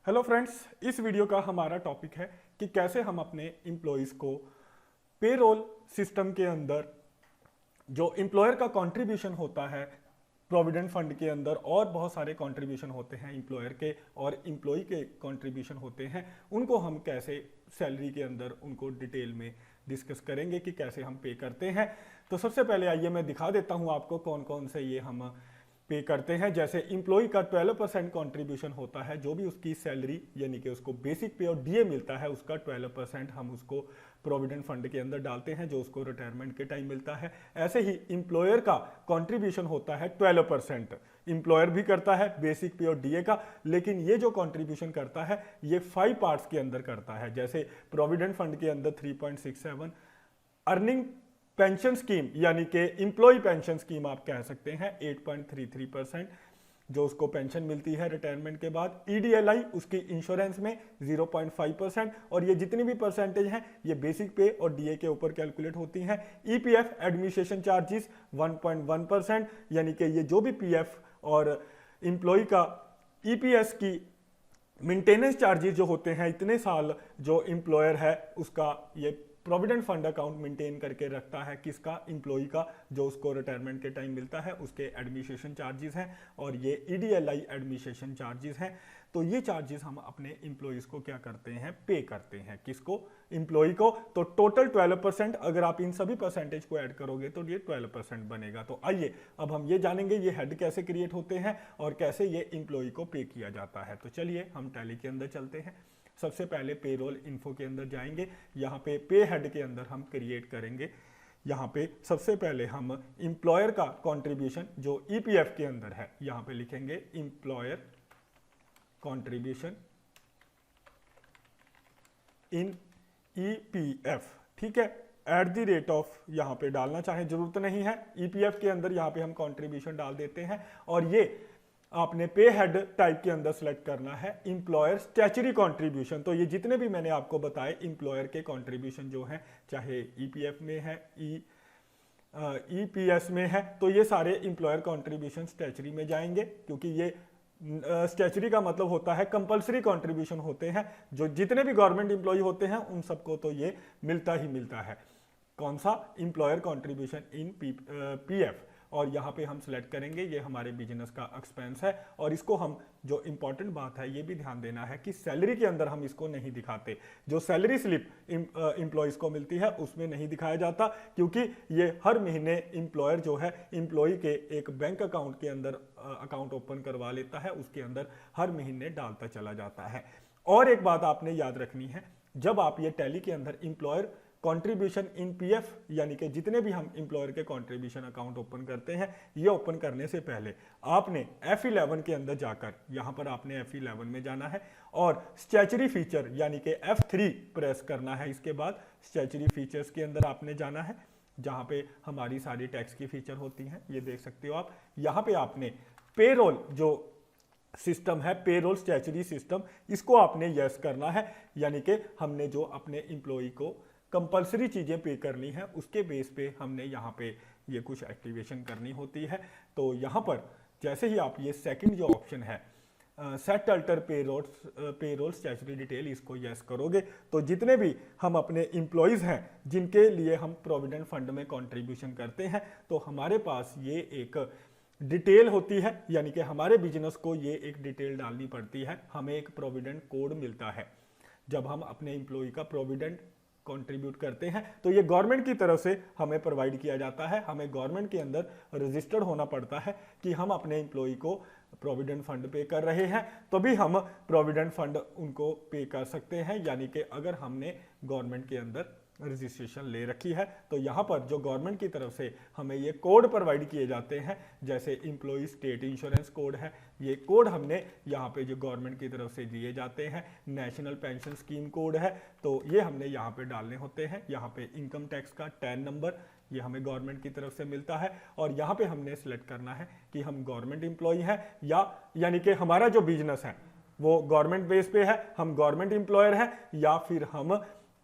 Hello friends, इस video का हमारा टॉपिक है कि कैसे हम अपने एम्प्लॉयज़ को पेरोल सिस्टम के अंदर जो एम्प्लॉयर का कंट्रीब्यूशन होता है प्रोविडेंट फंड के अंदर, और बहुत सारे कंट्रीब्यूशन होते हैं एम्प्लॉयर के और एम्प्लॉय के कंट्रीब्यूशन होते हैं, उनको हम कैसे सैलरी के अंदर उनको डिटेल में डिस्कस करेंगे कि कैसे हम पे करते हैं। तो सबसे पहले आइए मैं दिखा देता हूं आपको कौन कौन से ये हम पे करते हैं। जैसे इम्प्लॉय का 12% कॉन्ट्रीब्यूशन होता है, जो भी उसकी सैलरी यानी कि उसको बेसिक पे और डीए मिलता है उसका 12% हम उसको प्रोविडेंट फंड के अंदर डालते हैं, जो उसको रिटायरमेंट के टाइम मिलता है। ऐसे ही इम्प्लॉयर का कॉन्ट्रीब्यूशन होता है 12%। इम्प्लॉयर भी करता है बेसिक पे और डीए का, लेकिन ये जो कॉन्ट्रीब्यूशन करता है ये 5 पार्ट्स के अंदर करता है। जैसे प्रोविडेंट फंड के अंदर 3.67, अर्निंग पेंशन स्कीम यानी कि एम्प्लॉय पेंशन स्कीम आप कह सकते हैं 8.33%, जो उसको पेंशन मिलती है रिटायरमेंट के बाद। ईडीएलआई उसकी इंश्योरेंस में 0.5%, और ये जितनी भी परसेंटेज हैं ये बेसिक पे और डीए के ऊपर कैलकुलेट होती हैं। ईपीएफ एडमिनिस्ट्रेशन चार्जेस 1.1%, यानी कि ये जो भी पीएफ और एम्प्लॉय का ईपीएस की मेंटेनेंस चार्जेस जो होते हैं इतने साल जो एम्प्लॉयर है उसका ये प्रोविडेंट फंड अकाउंट मेंटेन करके रखता है, किसका, एम्प्लॉय का, जो उसको रिटायरमेंट के टाइम मिलता है उसके एडमिनिस्ट्रेशन चार्जेस हैं, और ये ईडीएलआई एडमिनिस्ट्रेशन चार्जेस हैं। तो ये चार्जेस हम अपने एम्प्लॉयज़ को क्या करते हैं, पे करते हैं। किसको, एम्प्लॉय को। तो टोटल 12%, अगर आप इन सभी परसेंटेज को ऐड करोगे तो ये 12% बनेगा। तो आइए अब हम ये जानेंगे ये हेड कैसे क्रिएट होते हैं और कैसे ये एम्प्लॉय को पे किया जाता है। तो चलिए हम टैली के अंदर चलते हैं। सबसे पहले पेरोल इन्फो के अंदर जाएंगे, यहाँ पे हेड के अंदर हम क्रिएट करेंगे। यहाँ पे सबसे पहले हम एम्प्लॉयर का कंट्रीब्यूशन जो ईपीएफ के अंदर है, यहाँ पे लिखेंगे एम्प्लॉयर कंट्रीब्यूशन इन ईपीएफ, ठीक है। एट द रेट ऑफ यहाँ पे डालना चाहे जरूरत नहीं है, ईपीएफ के अंदर यहाँ पे हम कंट्रीब्यूशन डाल देते हैं। और ये आपने पे हेड टाइप के अंदर सेलेक्ट करना है एम्प्लॉयर स्टैच्यूटरी कंट्रीब्यूशन। तो ये जितने भी मैंने आपको बताए एम्प्लॉयर के कंट्रीब्यूशन जो हैं, चाहे ईपीएफ में है, ईपीएस में है, तो ये सारे एम्प्लॉयर कंट्रीब्यूशन स्टैच्यूटरी में जाएंगे, क्योंकि ये स्टैच्यूटरी का मतलब होता है कंपलसरी कंट्रीब्यूशन होते हैं, जो जितने भी गवर्नमेंट एम्प्लॉय होते हैं उन सबको तो ये मिलता ही मिलता है। कौन सा, एम्प्लॉयर कंट्रीब्यूशन इन पीएफ। और यहाँ पे हम सिलेक्ट करेंगे, ये हमारे बिजनेस का एक्सपेंस है। और इसको हम, जो इंपॉर्टेंट बात है ये भी ध्यान देना है कि सैलरी के अंदर हम इसको नहीं दिखाते। जो सैलरी स्लिप एम्प्लॉयज़ को मिलती है उसमें नहीं दिखाया जाता, क्योंकि ये हर महीने एम्प्लॉयर जो है एम्प्लॉय के एक बैंक अकाउंट के अंदर अकाउंट ओपन करवा लेता है, उसके अंदर हर महीने डालता चला जाता है। और एक बात आपने याद रखनी है, जब आप ये टैली के अंदर एम्प्लॉयर कंट्रीब्यूशन इन पीएफ यानी कि जितने भी हम एम्प्लॉयर के कंट्रीब्यूशन अकाउंट ओपन करते हैं, ये ओपन करने से पहले आपने F11 के अंदर जाकर, यहाँ पर आपने F11 में जाना है और स्टैच्यूटरी फीचर यानी कि F3 प्रेस करना है। इसके बाद स्टैच्यूटरी फीचर्स के अंदर आपने जाना है, जहाँ पे हमारी सारी टैक्स की फीचर होती हैं, ये देख सकते हो आप। यहाँ पे आपने पेरोल जो सिस्टम है, पेरोल स्टैच्यूटरी सिस्टम, इसको आपने यस करना है, यानी कि हमने जो अपने एम्प्लॉय को कंपलसरी चीज़ें पे करनी है उसके बेस पे हमने यहाँ पे ये कुछ एक्टिवेशन करनी होती है। तो यहाँ पर जैसे ही आप ये सेकंड जो ऑप्शन है set alter payroll statutory detail, इसको यस करोगे तो जितने भी हम अपने एम्प्लॉयज़ हैं जिनके लिए हम प्रोविडेंट फंड में कंट्रीब्यूशन करते हैं, तो हमारे पास ये एक डिटेल होती है, यानी कि हमारे बिजनेस को ये एक डिटेल डालनी पड़ती है। हमें एक प्रोविडेंट कोड मिलता है जब हम अपने एम्प्लॉय का प्रोविडेंट कंट्रीब्यूट करते हैं, तो ये गवर्नमेंट की तरफ से हमें प्रोवाइड किया जाता है। हमें गवर्नमेंट के अंदर रजिस्टर्ड होना पड़ता है कि हम अपने एम्प्लॉय को प्रोविडेंट फंड पे कर रहे हैं, तभी हम प्रोविडेंट फंड उनको पे कर सकते हैं। यानी कि अगर हमने गवर्नमेंट के अंदर रजिस्ट्रेशन ले रखी है, तो यहाँ पर जो गवर्नमेंट की तरफ से हमें ये कोड प्रोवाइड किए जाते हैं, जैसे एम्प्लॉय स्टेट इंश्योरेंस कोड है, ये कोड हमने यहाँ पे जो गवर्नमेंट की तरफ से दिए जाते हैं। नेशनल पेंशन स्कीम कोड है, तो ये हमने यहाँ पे डालने होते हैं। यहाँ पे इनकम टैक्स का टैन नंबर, ये हमें गवर्नमेंट की तरफ से मिलता है। और यहाँ पे हमने सिलेक्ट करना है कि हम गवर्नमेंट एम्प्लॉय हैं या, यानी कि हमारा जो बिजनेस है वो गवर्नमेंट बेस पे है, हम गवर्नमेंट एम्प्लॉयर हैं, या फिर हम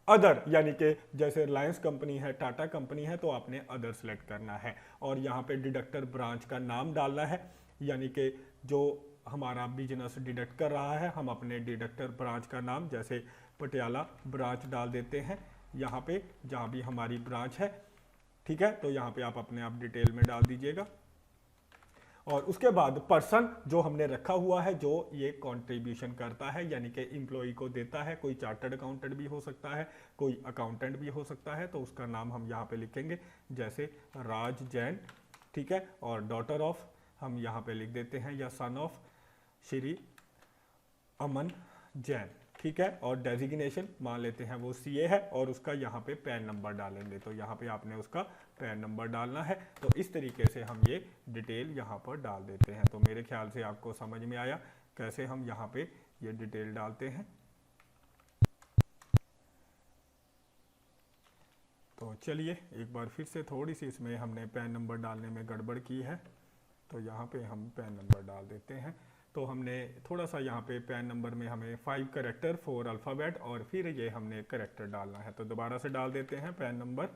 अदर, यानी कि जैसे रिलायंस कंपनी है, टाटा कंपनी है, तो आपने अदर सेलेक्ट करना है। और यहाँ पे डिडक्टर ब्रांच का नाम डालना है, यानी कि जो हमारा बिजनेस डिडक्ट कर रहा है, हम अपने डिडक्टर ब्रांच का नाम जैसे पटियाला ब्रांच डाल देते हैं यहाँ पे जहाँ भी हमारी ब्रांच है, ठीक है। तो यहाँ पे आप अपने आप डिटेल में डाल दीजिएगा। और उसके बाद पर्सन जो हमने रखा हुआ है जो ये कंट्रीब्यूशन करता है यानी कि एम्प्लॉय को देता है, कोई चार्टर्ड अकाउंटेंट भी हो सकता है, कोई अकाउंटेंट भी हो सकता है, तो उसका नाम हम यहाँ पे लिखेंगे जैसे राज जैन, ठीक है। और डॉटर ऑफ हम यहाँ पे लिख देते हैं या सन ऑफ श्री अमन जैन, ठीक है। और डेजिग्नेशन मान लेते हैं वो सीए है और उसका यहाँ पे पैन नंबर डालेंगे, तो यहाँ पे आपने उसका पैन नंबर डालना है। तो इस तरीके से हम ये डिटेल यहाँ पर डाल देते हैं। तो मेरे ख्याल से आपको समझ में आया कैसे हम यहाँ पे ये डिटेल डालते हैं। तो चलिए एक बार फिर से थोड़ी सी इसमें हमने पैन नंबर डालने में गड़बड़ की है, तो यहाँ पे हम पैन नंबर डाल देते हैं। तो हमने थोड़ा सा यहाँ पे पैन नंबर में हमें 5 कैरेक्टर 4 अल्फ़ाबेट और फिर ये हमने कैरेक्टर डालना है, तो दोबारा से डाल देते हैं पैन नंबर,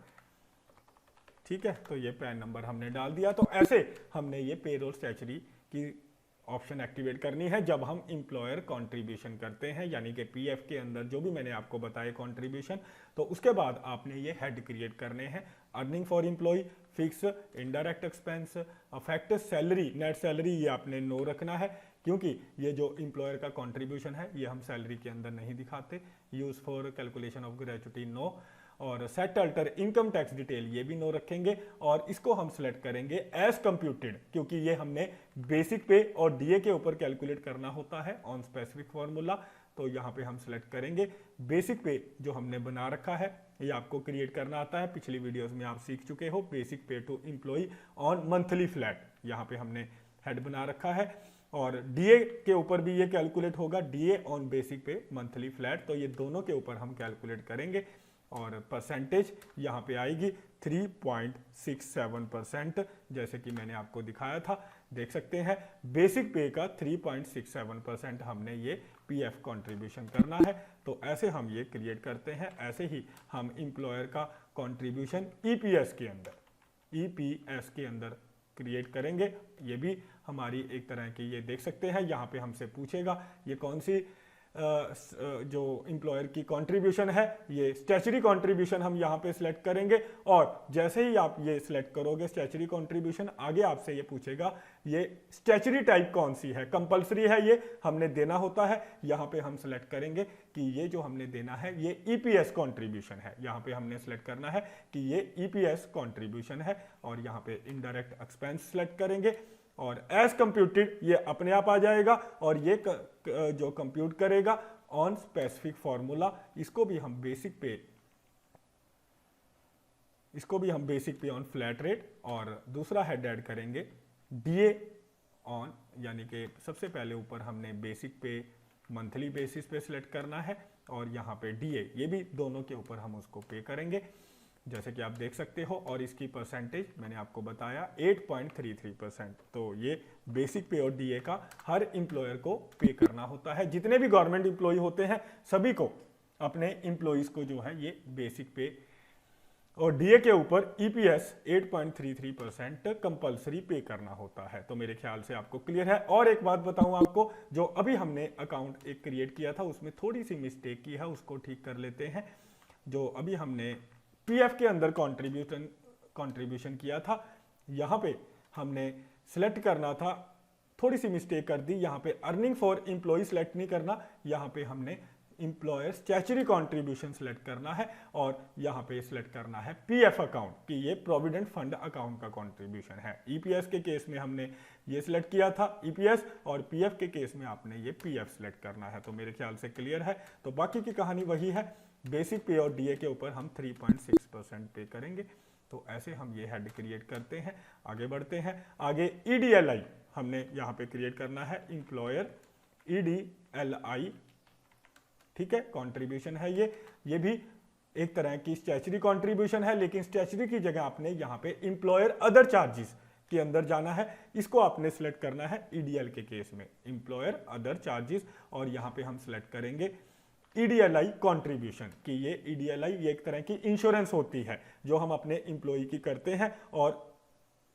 ठीक है। तो ये पैन नंबर हमने डाल दिया। तो ऐसे हमने ये पेरोल स्टैच्यूटरी की ऑप्शन एक्टिवेट करनी है जब हम एम्प्लॉयर कंट्रीब्यूशन करते हैं, यानी कि पीएफ के अंदर जो भी मैंने आपको बताया कंट्रीब्यूशन। तो उसके बाद आपने ये हेड क्रिएट करने हैं, earning for employ, fix, indirect expense, affect salary, net salary ये आपने नो रखना है क्योंकि ये जो एम्प्लॉयर का कंट्रीब्यूशन है ये हम सैलरी के अंदर नहीं दिखाते। Use for calculation of gratuity no, और set alter income tax detail ये भी नो रखेंगे। और इसको हम सिलेक्ट करेंगे एज कंप्यूटेड क्योंकि ये हमने बेसिक पे और डीए के ऊपर कैलकुलेट करना होता है ऑन स्पेसिफिक फॉर्मूला। तो यहाँ पे हम सिलेक्ट करेंगे बेसिक पे जो हमने बना रखा है, ये आपको क्रिएट करना आता है, पिछली वीडियोस में आप सीख चुके हो। Basic pay to employ on monthly flat, यहाँ पे हमने हेड बना रखा है। और डीए के ऊपर भी ये कैलकुलेट होगा, डीए ऑन बेसिक पे मंथली फ्लैट, तो ये दोनों के ऊपर हम कैलकुलेट करेंगे। और परसेंटेज यहाँ पे आएगी 3.67%, जैसे कि मैंने आपको दिखाया था, देख सकते हैं बेसिक पे का 3.67% हमने ये पीएफ कंट्रीब्यूशन करना है। तो ऐसे हम ये क्रिएट करते हैं। ऐसे ही हम एम्प्लॉयर का कंट्रीब्यूशन ईपीएस के अंदर क्रिएट करेंगे। ये भी हमारी एक तरह की, ये देख सकते हैं यहाँ पे हमसे पूछेगा ये कौन सी जो एम्प्लॉयर की कंट्रीब्यूशन है, ये स्टैच्यूटरी कंट्रीब्यूशन हम यहाँ पे सिलेक्ट करेंगे। और जैसे ही आप ये सिलेक्ट करोगे स्टैच्यूटरी कंट्रीब्यूशन, आगे आपसे ये पूछेगा ये स्टैच्यूटरी टाइप कौन सी है, कंपलसरी है, ये हमने देना होता है। यहाँ पे हम सिलेक्ट करेंगे कि ये जो हमने देना है ये ईपीएस कंट्रीब्यूशन है, यहाँ पे हमने सिलेक्ट करना है कि ये ईपीएस कंट्रीब्यूशन है। और यहाँ पे इनडायरेक्ट एक्सपेंस सिलेक्ट करेंगे और एज कंप्यूटेड ये अपने आप आ जाएगा। और ये जो कंप्यूट करेगा ऑन स्पेसिफिक फॉर्मूला, इसको भी हम बेसिक पे ऑन फ्लैट रेट। और दूसरा हेड ऐड करेंगे डीए ऑन, यानी कि सबसे पहले ऊपर हमने बेसिक पे मंथली बेसिस पे सिलेक्ट करना है और यहाँ पे डीए, ये भी दोनों के ऊपर हम उसको पे करेंगे जैसे कि आप देख सकते हो। और इसकी परसेंटेज मैंने आपको बताया 8.33%। तो ये बेसिक पे और डीए का हर एम्प्लॉयर को पे करना होता है। जितने भी गवर्नमेंट एम्प्लॉय होते हैं सभी को अपने एम्प्लॉयज को जो है ये बेसिक पे और डीए के ऊपर ईपीएस 8.33% कंपलसरी पे करना होता है। तो मेरे ख्याल से आपको क्लियर है। और एक बात बताऊं आपको, जो अभी हमने अकाउंट एक क्रिएट किया था उसमें थोड़ी सी मिस्टेक की है, उसको ठीक कर लेते हैं। जो अभी हमने पीएफ के अंदर कंट्रीब्यूशन किया था, यहाँ पे हमने सिलेक्ट करना था, थोड़ी सी मिस्टेक कर दी। यहाँ पे अर्निंग फॉर एम्प्लॉय सिलेक्ट नहीं करना, यहाँ पे हमने एम्प्लॉयर स्टैच्यूटरी कंट्रीब्यूशन सिलेक्ट करना है। और यहाँ पे सिलेक्ट करना है पीएफ अकाउंट कि ये प्रोविडेंट फंड अकाउंट का कंट्रीब्यूशन है। ईपीएस के केस में हमने ये सिलेक्ट किया था ईपीएस, और पीएफ के केस में आपने ये पीएफ सिलेक्ट करना है। तो मेरे ख्याल से क्लियर है। तो बाकी की कहानी वही है, बेसिक पे और डीए के ऊपर हम 3.6% पे करेंगे। तो ऐसे हम ये हेड क्रिएट करते हैं। आगे बढ़ते हैं। आगे ईडीएलआई हमने यहाँ पे क्रिएट करना है, एम्प्लॉयर ईडीएलआई, ठीक है, कंट्रीब्यूशन है ये भी एक तरह की स्टैच्यूटरी कंट्रीब्यूशन है, लेकिन स्टैच्यूटरी की जगह आपने यहाँ पे एम्प्लॉयर अदर चार्जेस के अंदर जाना है। इसको आपने सिलेक्ट करना है ईडीएल के केस में, एम्प्लॉयर अदर चार्जेस। और यहाँ पे हम सिलेक्ट करेंगे ईडीएलआई कंट्रीब्यूशन कि ये ईडीएलआई ये एक तरह की इंश्योरेंस होती है जो हम अपने एम्प्लॉय की करते हैं। और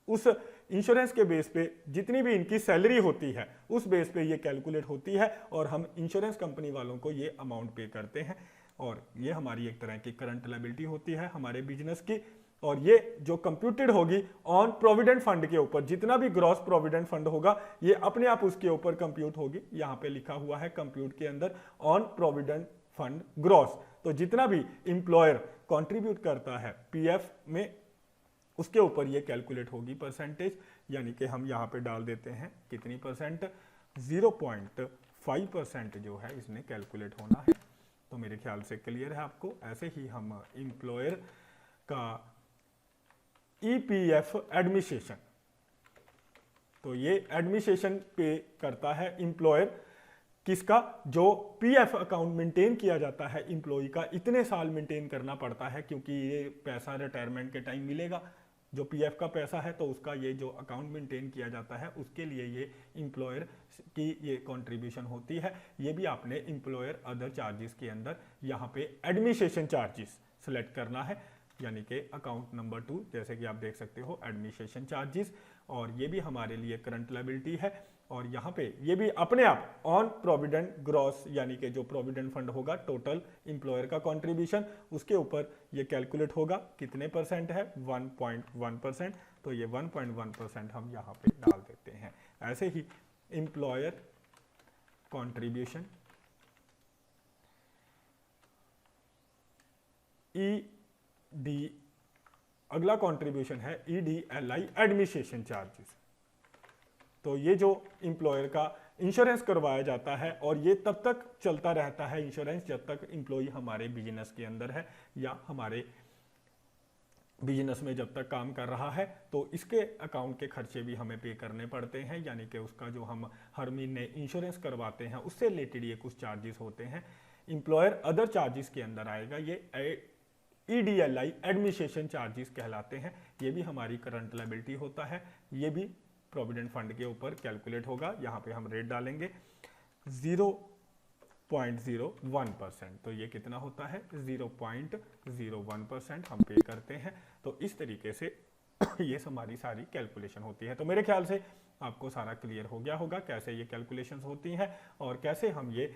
उस इंश्योरेंस के बेस पे जितनी भी इनकी सैलरी होती है उस बेस पे ये कैलकुलेट होती है और हम इंश्योरेंस कंपनी वालों को ये अमाउंट पे करते हैं और ये हमारी एक तरह की करंट लायबिलिटी होती है हमारे बिजनेस की। और ये जो कंप्यूटेड होगी ऑन प्रोविडेंट फंड के ऊपर, जितना भी ग्रॉस प्रोविडेंट फंड होगा ये अपने आप उसके ऊपर कंप्यूट होगी। यहाँ पे लिखा हुआ है कंप्यूट के अंदर ऑन प्रोविडेंट फंड ग्रॉस, तो जितना भी इंप्लॉयर कंट्रीब्यूट करता है पीएफ में उसके ऊपर ये कैलकुलेट होगी परसेंटेज, यानी कि हम यहाँ पे डाल देते हैं कितनी परसेंट, 0.5% जो है इसने कैलकुलेट होना है। तो मेरे ख्याल से क्लियर है आपको। ऐसे ही हम इंप्लॉयर का ईपीएफ एडमिनिस्ट्रेशन, तो ये एडमिनिस्ट्रेशन पे करता है इंप्लॉयर किसका, जो पीएफ अकाउंट मेंटेन किया जाता है इंप्लॉई का, इतने साल मेंटेन करना पड़ता है क्योंकि ये पैसा रिटायरमेंट के टाइम मिलेगा। जो पीएफ का पैसा है तो उसका ये जो अकाउंट मेंटेन किया जाता है उसके लिए ये इंप्लॉयर की ये कंट्रीब्यूशन होती है। ये भी आपने इंप्लॉयर अदर चार्जेस के अंदर यहाँ पे एडमिनिस्ट्रेशन चार्जेस सेलेक्ट करना है, यानी कि अकाउंट नंबर 2, जैसे कि आप देख सकते हो एडमिनिस्ट्रेशन चार्जेस, और ये भी हमारे लिए करंट लायबिलिटी है। और यहाँ पे ये भी अपने आप ऑन प्रोविडेंट ग्रॉस, यानी कि जो प्रोविडेंट फंड होगा टोटल इंप्लॉयर का कंट्रीब्यूशन उसके ऊपर ये कैलकुलेट होगा, कितने परसेंट है, 1.1%। तो ये 1.1% हम यहाँ पे डाल देते हैं। ऐसे ही इंप्लॉयर कंट्रीब्यूशन ईडी, अगला कंट्रीब्यूशन है ईडीएलआई एडमिनिस्ट्रेशन चार्जेस। तो ये जो इंप्लॉयर का इंश्योरेंस करवाया जाता है और ये तब तक चलता रहता है इंश्योरेंस जब तक इंप्लॉई हमारे बिजनेस के अंदर है या हमारे बिजनेस में जब तक काम कर रहा है, तो इसके अकाउंट के खर्चे भी हमें पे करने पड़ते हैं, यानी कि उसका जो हम हर महीने इंश्योरेंस करवाते हैं उससे रिलेटेड ये कुछ चार्जेस होते हैं। इंप्लॉयर अदर चार्जेस के अंदर आएगा, ये ईडीएलआई एडमिनिस्ट्रेशन चार्जेस कहलाते हैं। ये भी हमारी करंट लायबिलिटी होता है, ये भी प्रोविडेंट फंड के ऊपर कैलकुलेट होगा। यहाँ पे हम रेट डालेंगे 0.01%, तो ये कितना होता है 0.01% हम पे करते हैं। तो इस तरीके से ये हमारी सारी कैलकुलेशन होती है। तो मेरे ख्याल से आपको सारा क्लियर हो गया होगा कैसे ये कैलकुलेशंस होती हैं और कैसे हम ये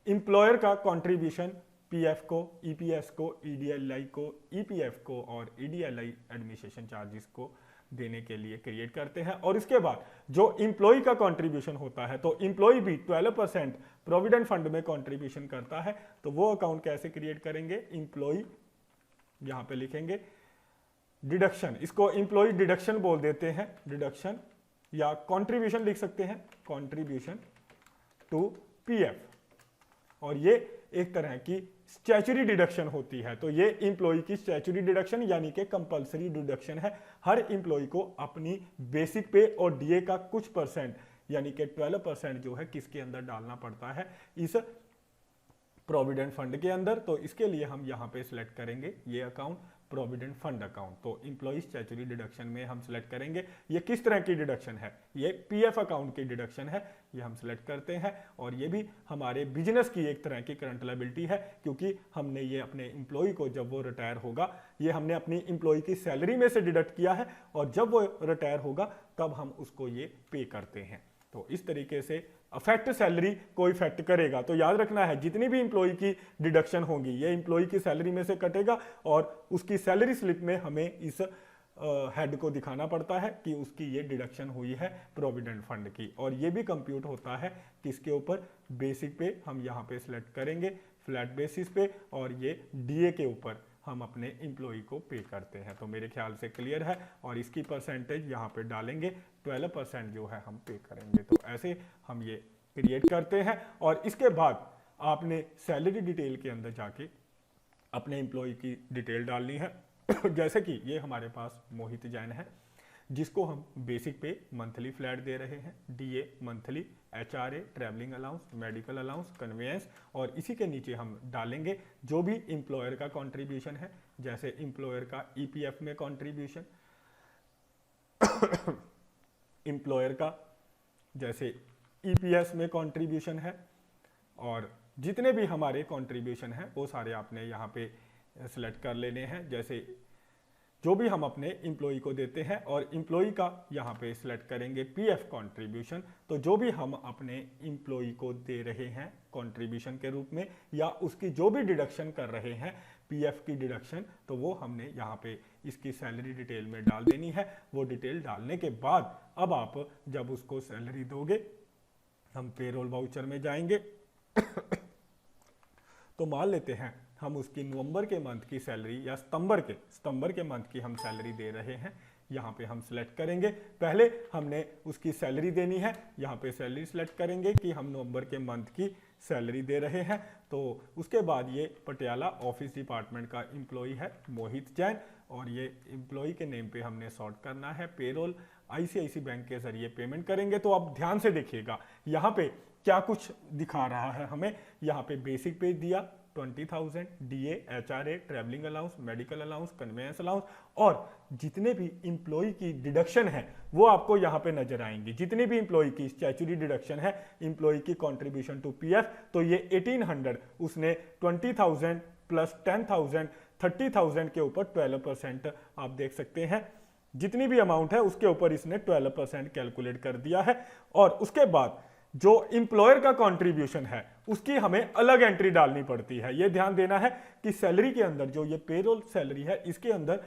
इंप्लॉयर का कंट्रीब्यूशन पीएफ को, ईपीएस को, ईडीएलआई को, ईपीएफ को और ईडीएलआई एडमिनिस्ट्रेशन चार्जेस को देने के लिए क्रिएट करते हैं। और इसके बाद जो इंप्लॉई का कंट्रीब्यूशन होता है, तो इंप्लॉई भी 12% प्रोविडेंट फंड में कंट्रीब्यूशन करता है। तो वो अकाउंट कैसे क्रिएट करेंगे, इंप्लॉई यहां पे लिखेंगे डिडक्शन, इसको इंप्लॉई डिडक्शन बोल देते हैं, डिडक्शन या कंट्रीब्यूशन लिख सकते हैं, कंट्रीब्यूशन टू पीएफ। और ये एक तरह की स्टैच्यूटरी डिडक्शन होती है। तो ये इंप्लॉई की स्टैच्यूटरी डिडक्शन यानी कि कंपलसरी डिडक्शन है। हर इंप्लॉई को अपनी बेसिक पे और डीए का कुछ परसेंट यानी कि 12% जो है किसके अंदर डालना पड़ता है, इस प्रोविडेंट फंड के अंदर। तो इसके लिए हम यहाँ पे सिलेक्ट करेंगे ये अकाउंट, प्रोविडेंट फंड अकाउंट। तो इंप्लॉई स्टैच्यूटरी डिडक्शन में हम सिलेक्ट करेंगे ये किस तरह की डिडक्शन है, ये पीएफ अकाउंट की डिडक्शन है, ये हम सिलेक्ट करते हैं। और ये भी हमारे बिजनेस की एक तरह की करंट लायबिलिटी है, क्योंकि हमने ये अपने इंप्लॉई को जब वो रिटायर होगा, ये हमने अपनी इंप्लॉई की सैलरी में से डिडक्ट किया है और जब वो रिटायर होगा तब हम उसको ये पे करते हैं। तो इस तरीके से अफेक्ट सैलरी को इफेक्ट करेगा। तो याद रखना है जितनी भी इंप्लॉई की डिडक्शन होगी ये इंप्लॉई की सैलरी में से कटेगा और उसकी सैलरी स्लिप में हमें इस हेड को दिखाना पड़ता है कि उसकी ये डिडक्शन हुई है प्रोविडेंट फंड की। और ये भी कंप्यूट होता है किसके ऊपर, बेसिक पे हम यहाँ पे सिलेक्ट करेंगे फ्लैट बेसिस पे, और ये डीए के ऊपर हम अपने इंप्लॉई को पे करते हैं। तो मेरे ख्याल से क्लियर है। और इसकी परसेंटेज यहाँ पे डालेंगे, 12% जो है हम पे करेंगे। तो ऐसे हम ये क्रिएट करते हैं। और इसके बाद आपने सैलरी डिटेल के अंदर जाके अपने इंप्लॉई की डिटेल डालनी है। जैसे कि ये हमारे पास मोहित जैन है जिसको हम बेसिक पे मंथली फ्लैट दे रहे हैं, DA monthly, HRA, travelling allowance, medical allowance, conveyance, और इसी के नीचे हम डालेंगे जो भी इंप्लॉयर का कंट्रीब्यूशन है, जैसे इंप्लॉयर का ईपीएफ में कंट्रीब्यूशन, इंप्लॉयर का जैसे ईपीएस में कंट्रीब्यूशन है, और जितने भी हमारे कंट्रीब्यूशन हैं वो सारे आपने यहाँ पे सिलेक्ट कर लेने हैं। जैसे जो भी हम अपने इम्प्लॉई को देते हैं, और इम्प्लॉई का यहाँ पे सिलेक्ट करेंगे पीएफ कंट्रीब्यूशन। तो जो भी हम अपने इम्प्लॉई को दे रहे हैं कंट्रीब्यूशन के रूप में, या उसकी जो भी डिडक्शन कर रहे हैं पीएफ की डिडक्शन, तो वो हमने यहाँ पे इसकी सैलरी डिटेल में डाल देनी है। वो डिटेल डालने के बाद अब आप जब उसको सैलरी दोगे, हम पेरोल वाउचर में जाएंगे तो मान लेते हैं हम उसकी नवंबर के मंथ की सैलरी या सितंबर के मंथ की हम सैलरी दे रहे हैं। यहाँ पे हम सिलेक्ट करेंगे, पहले हमने उसकी सैलरी देनी है, यहाँ पे सैलरी सिलेक्ट करेंगे कि हम नवंबर के मंथ की सैलरी दे रहे हैं। तो उसके बाद ये पटियाला ऑफिस डिपार्टमेंट का एम्प्लॉई है मोहित जैन, और ये एम्प्लॉई के नेम पे हमने सॉर्ट करना है। पेरोल आईसीआईसी बैंक के जरिए पेमेंट करेंगे। तो आप ध्यान से देखिएगा यहाँ पे क्या कुछ दिखा रहा है हमें। यहाँ पे बेसिक पे दिया 20,000, DA, HRA, travelling allowance, medical allowance, convince allowance, और जितने भी इम्प्लॉई की डिडक्शन है वो आपको यहाँ पे नजर आएंगी। जितनी भी इम्प्लॉई की स्टैच्यूटरी डिडक्शन है, इम्प्लॉई की कंट्रीब्यूशन टू पीएफ, तो ये 1800 उसने 20,000 प्लस 10,000 30,000 के ऊपर 12% आप देख सकते हैं। जितनी भी अमाउंट है उसके ऊपर इसने 12% कैलकुलेट कर दिया है। और उसके बाद जो इंप्लॉयर का कंट्रीब्यूशन है उसकी हमें अलग एंट्री डालनी पड़ती है। यह ध्यान देना है कि सैलरी के अंदर जो ये पेरोल सैलरी है, इसके अंदर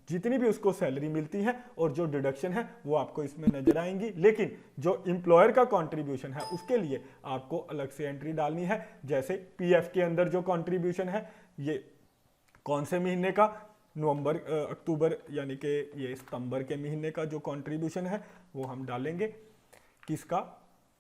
जितनी भी उसको सैलरी मिलती है और जो डिडक्शन है वो आपको इसमें नजर आएंगी। लेकिन जो इंप्लॉयर का कंट्रीब्यूशन है उसके लिए आपको अलग से एंट्री डालनी है। जैसे पीएफ के अंदर जो कंट्रीब्यूशन है, ये कौन से महीने का, नवंबर अक्टूबर यानी कि ये सितंबर के महीने का जो कंट्रीब्यूशन है वो हम डालेंगे। किसका?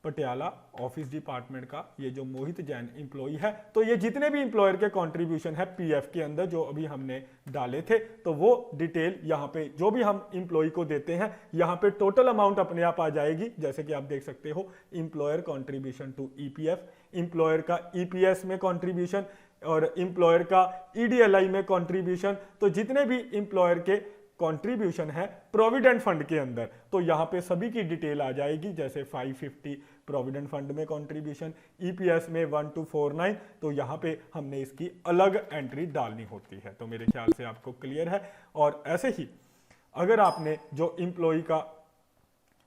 पटियाला ऑफिस डिपार्टमेंट का ये जो मोहित जैन एम्प्लॉई है। तो ये जितने भी एम्प्लॉयर के कंट्रीब्यूशन है पीएफ के अंदर जो अभी हमने डाले थे, तो वो डिटेल यहाँ पे जो भी हम एम्प्लॉई को देते हैं यहाँ पे टोटल अमाउंट अपने आप आ जाएगी। जैसे कि आप देख सकते हो, employer contribution to EPF, employer का ईपीएस में कंट्रीब्यूशन, और एम्प्लॉयर का ईडीएलआई में कंट्रीब्यूशन। तो जितने भी एम्प्लॉयर के कंट्रीब्यूशन है प्रोविडेंट फंड के अंदर, तो यहाँ पे सभी की डिटेल आ जाएगी। जैसे 550 प्रोविडेंट फंड में कंट्रीब्यूशन, ईपीएस में 1249, तो यहाँ पे हमने इसकी अलग एंट्री डालनी होती है। तो मेरे ख्याल से आपको क्लियर है। और ऐसे ही अगर आपने जो एम्प्लॉय का,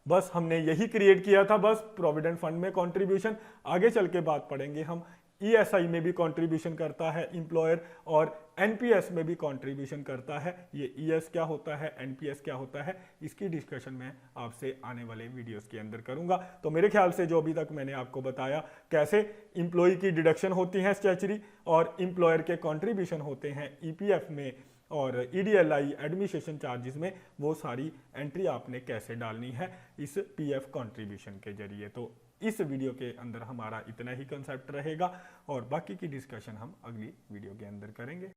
बस हमने यही क्रिएट किया था, बस प्रोविडेंट फंड में कंट्रीब्यूशन, आगे चल के बात पढ़ेंगे हम ईएसआई में भी कंट्रीब्यूशन करता है एम्प्लॉयर, और एनपीएस में भी कंट्रीब्यूशन करता है। ये ईएस क्या होता है, एनपीएस क्या होता है, इसकी डिस्कशन मैं आपसे आने वाले वीडियोस के अंदर करूंगा। तो मेरे ख्याल से जो अभी तक मैंने आपको बताया कैसे एम्प्लॉय की डिडक्शन होती है स्टैच्यूटरी, और एम्प्लॉयर के कंट्रीब्यूशन होते हैं ईपीएफ में और ईडीएलआई एडमिनिस्ट्रेशन चार्जेस में, वो सारी एंट्री आपने कैसे डालनी है इस पीएफ कंट्रीब्यूशन के जरिए। तो इस वीडियो के अंदर हमारा इतना ही कंसेप्ट रहेगा, और बाकी की डिस्कशन हम अगली वीडियो के अंदर करेंगे।